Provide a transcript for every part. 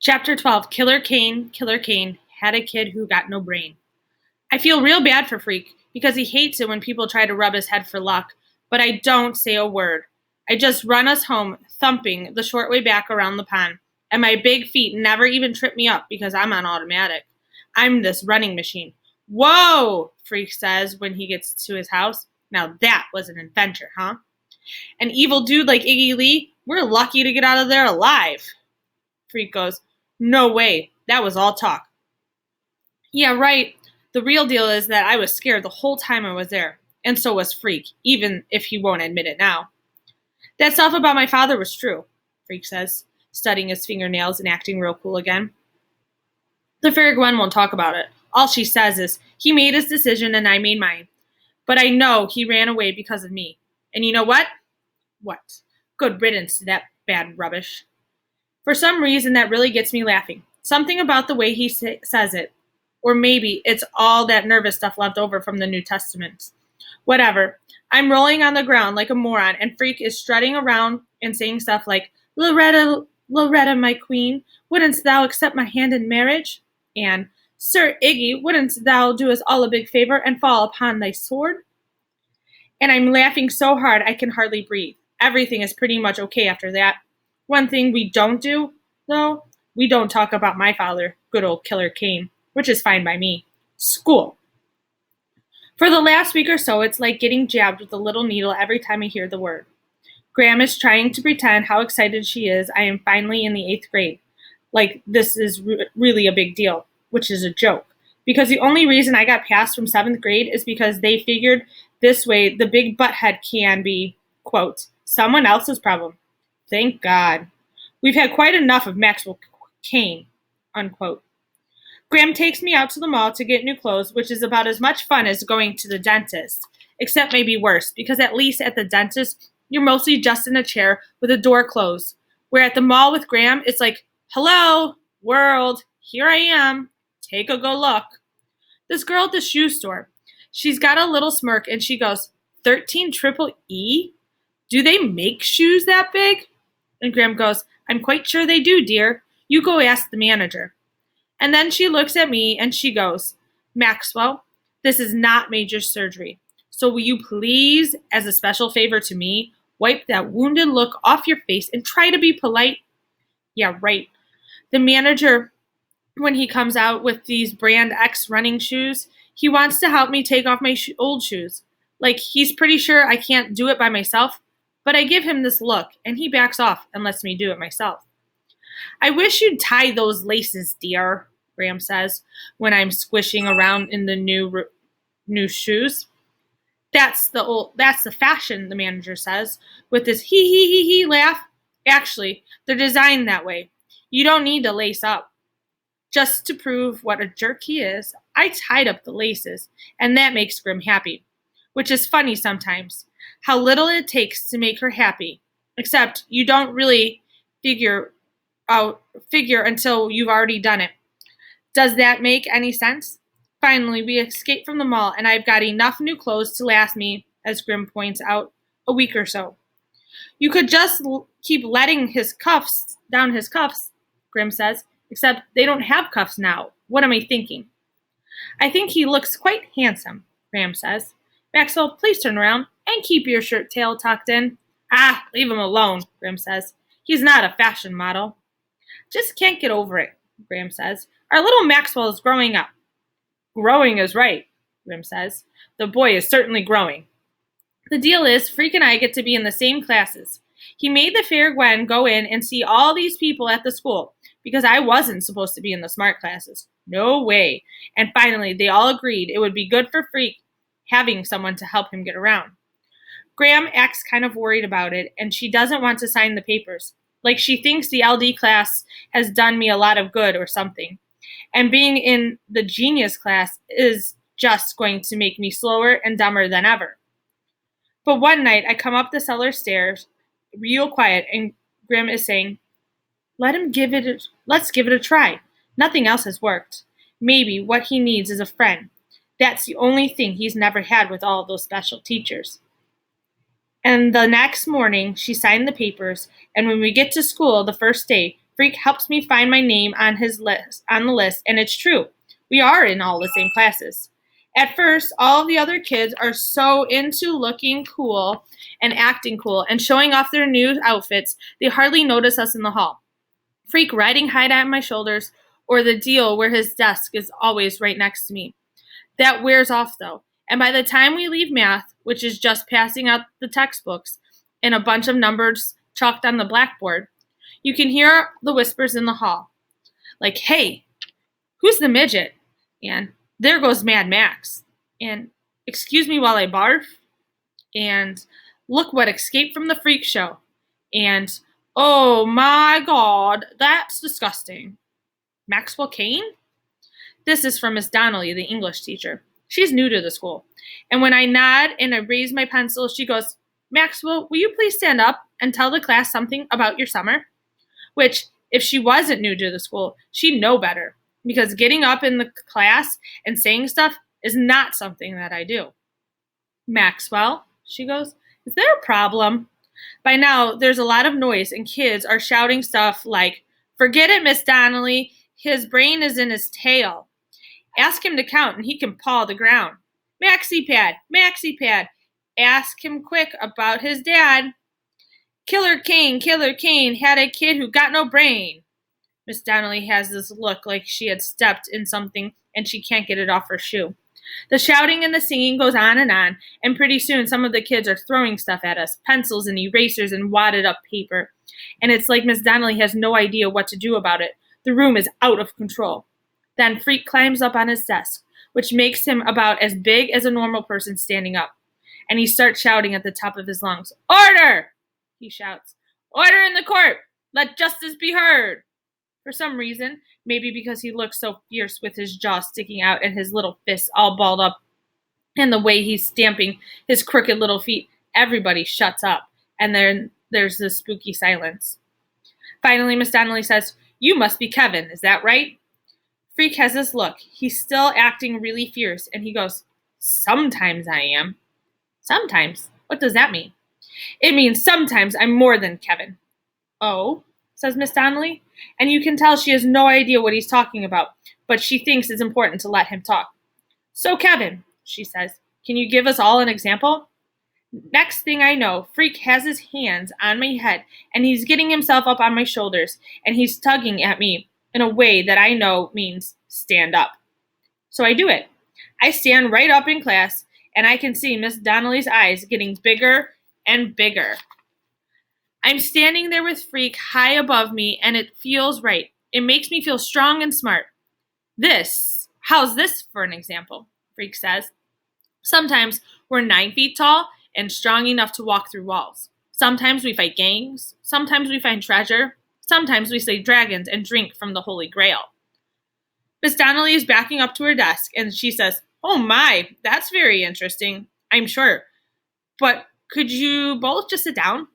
Chapter 12, Killer Kane had a kid who got no brain. I feel real bad for Freak because he hates it when people try to rub his head for luck, but I don't say a word. I just run us home, thumping the short way back around the pond, and my big feet never even trip me up because I'm on automatic. I'm this running machine. Whoa, Freak says when he gets to his house. Now that was an adventure, huh? An evil dude like Iggy Lee? We're lucky to get out of there alive. Freak goes, no way, that was all talk. Yeah, right. The real deal is that I was scared the whole time I was there, and so was Freak, even if he won't admit it now. That stuff about my father was true, Freak says, studying his fingernails and acting real cool again. The Fair Gwen won't talk about it. All she says is, he made his decision and I made mine. But I know he ran away because of me. And you know what? What? Good riddance to that bad rubbish. For some reason, that really gets me laughing. Something about the way he says it. Or maybe it's all that nervous stuff left over from the New Testament. Whatever. I'm rolling on the ground like a moron, and Freak is strutting around and saying stuff like, Loretta, Loretta, my queen, wouldn't thou accept my hand in marriage? And, Sir Iggy, wouldn't thou do us all a big favor and fall upon thy sword? And I'm laughing so hard I can hardly breathe. Everything is pretty much okay after that. One thing we don't do, though, we don't talk about my father, good old Killer Kane, which is fine by me. School. For the last week or so, it's like getting jabbed with a little needle every time I hear the word. Graham is trying to pretend how excited she is I am finally in the 8th grade. Like this is really a big deal, which is a joke. Because the only reason I got passed from 7th grade is because they figured this way the big butthead can be, quote, someone else's problem. Thank God. We've had quite enough of Maxwell Kane, unquote. Graham takes me out to the mall to get new clothes, which is about as much fun as going to the dentist, except maybe worse, because at least at the dentist, you're mostly just in a chair with a door closed, where at the mall with Graham, it's like, hello, world, here I am, take a go look. This girl at the shoe store, she's got a little smirk and she goes, 13 triple E? Do they make shoes that big? And Graham goes, I'm quite sure they do, dear. You go ask the manager. And then she looks at me and she goes, Maxwell, this is not major surgery. So will you please, as a special favor to me, wipe that wounded look off your face and try to be polite? Yeah, right. The manager, when he comes out with these brand X running shoes, he wants to help me take off my old shoes. Like he's pretty sure I can't do it by myself, but I give him this look and he backs off and lets me do it myself. I wish you'd tie those laces, dear, Graham says, when I'm squishing around in the new shoes. That's the fashion, the manager says, with this he laugh. Actually, they're designed that way. You don't need to lace up. Just to prove what a jerk he is, I tied up the laces, and that makes Grim happy, which is funny sometimes, how little it takes to make her happy, except you don't really figure until you've already done it. Does that make any sense? Finally, we escape from the mall, and I've got enough new clothes to last me, as Grim points out, a week or so. You could just keep letting down his cuffs, Grim says, except they don't have cuffs now. What am I thinking? I think he looks quite handsome, Graham says. Maxwell, please turn around and keep your shirt tail tucked in. Ah, leave him alone, Grim says. He's not a fashion model. Just can't get over it, Graham says. Our little Maxwell is growing up. Growing is right, Grim says. The boy is certainly growing. The deal is, Freak and I get to be in the same classes. He made the Fair Gwen go in and see all these people at the school, because I wasn't supposed to be in the smart classes. No way. And finally, they all agreed it would be good for Freak having someone to help him get around. Graham acts kind of worried about it, and she doesn't want to sign the papers. Like she thinks the LD class has done me a lot of good or something. And being in the genius class is just going to make me slower and dumber than ever. But one night, I come up the cellar stairs, real quiet, and Grim is saying, let's give it a try. Nothing else has worked. Maybe what he needs is a friend. That's the only thing he's never had with all those special teachers. And the next morning, she signed the papers, and when we get to school the first day, Freak helps me find my name on the list, and it's true. We are in all the same classes. At first, all of the other kids are so into looking cool and acting cool and showing off their new outfits, they hardly notice us in the hall. Freak riding high on my shoulders, or the deal where his desk is always right next to me. That wears off, though, and by the time we leave math, which is just passing out the textbooks and a bunch of numbers chalked on the blackboard, you can hear the whispers in the hall. Like, hey, who's the midget? And there goes Mad Max. And excuse me while I barf. And look what escaped from the freak show. And oh my God, that's disgusting. Maxwell Kane? This is from Miss Donnelly, the English teacher. She's new to the school. And when I nod and I raise my pencil, she goes, Maxwell, will you please stand up and tell the class something about your summer? Which, if she wasn't new to the school, she'd know better. Because getting up in the class and saying stuff is not something that I do. Maxwell, she goes, is there a problem? By now, there's a lot of noise and kids are shouting stuff like, forget it, Miss Donnelly, his brain is in his tail. Ask him to count and he can paw the ground. Maxie pad, ask him quick about his dad. Killer Kane, had a kid who got no brain. Miss Donnelly has this look like she had stepped in something and she can't get it off her shoe. The shouting and the singing goes on, and pretty soon some of the kids are throwing stuff at us, pencils and erasers and wadded up paper. And it's like Miss Donnelly has no idea what to do about it. The room is out of control. Then Freak climbs up on his desk, which makes him about as big as a normal person standing up. And he starts shouting at the top of his lungs. Order! He shouts. Order in the court! Let justice be heard! For some reason, maybe because he looks so fierce with his jaw sticking out and his little fists all balled up, and the way he's stamping his crooked little feet, everybody shuts up, and then there's this spooky silence. Finally, Miss Donnelly says, you must be Kevin, is that right? Freak has this look. He's still acting really fierce, and he goes, sometimes I am. Sometimes? What does that mean? It means sometimes I'm more than Kevin. Oh, says Miss Donnelly, and you can tell she has no idea what he's talking about, but she thinks it's important to let him talk. So, Kevin, she says, can you give us all an example? Next thing I know, Freak has his hands on my head, and he's getting himself up on my shoulders, and he's tugging at me in a way that I know means stand up. So I do it. I stand right up in class, and I can see Miss Donnelly's eyes getting bigger and bigger. I'm standing there with Freak high above me, and it feels right. It makes me feel strong and smart. How's this for an example? Freak says. Sometimes we're 9 feet tall and strong enough to walk through walls. Sometimes we fight gangs. Sometimes we find treasure. Sometimes we slay dragons and drink from the Holy Grail. Miss Donnelly is backing up to her desk, and she says, oh my, that's very interesting, I'm sure. But could you both just sit down?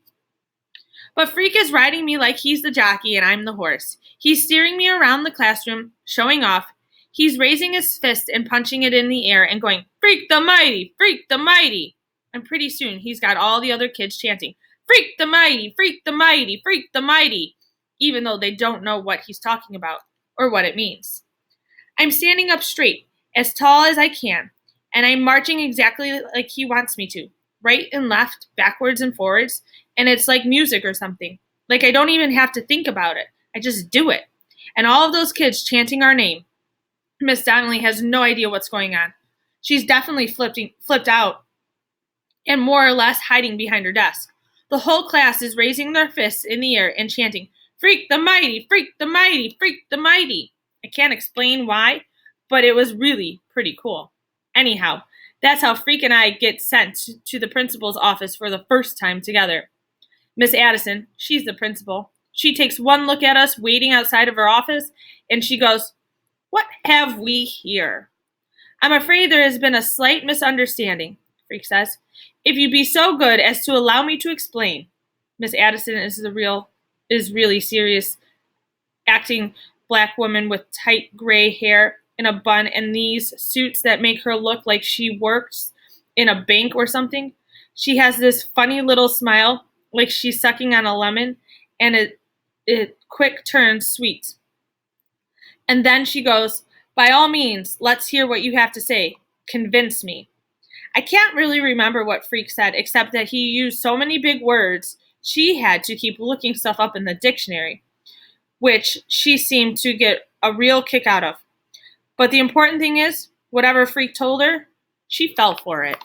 But Freak is riding me like he's the jockey and I'm the horse. He's steering me around the classroom, showing off. He's raising his fist and punching it in the air and going, Freak the mighty, Freak the mighty. And pretty soon he's got all the other kids chanting, Freak the mighty, Freak the mighty, Freak the mighty, even though they don't know what he's talking about or what it means. I'm standing up straight, as tall as I can, and I'm marching exactly like he wants me to, right and left, backwards and forwards, and it's like music or something. Like I don't even have to think about it. I just do it. And all of those kids chanting our name. Miss Donnelly has no idea what's going on. She's definitely flipped out and more or less hiding behind her desk. The whole class is raising their fists in the air and chanting, Freak the mighty, Freak the mighty, Freak the mighty. I can't explain why, but it was really pretty cool. Anyhow, that's how Freak and I get sent to the principal's office for the first time together. Miss Addison, she's the principal. She takes one look at us waiting outside of her office, and she goes, what have we here? I'm afraid there has been a slight misunderstanding, Freak says. If you'd be so good as to allow me to explain. Miss Addison is really serious, acting black woman with tight gray hair in a bun and these suits that make her look like she works in a bank or something. She has this funny little smile, like she's sucking on a lemon, and it quick turns sweet. And then she goes, "By all means, let's hear what you have to say. Convince me." I can't really remember what Freak said, except that he used so many big words, she had to keep looking stuff up in the dictionary, which she seemed to get a real kick out of. But the important thing is, whatever Freak told her, she fell for it.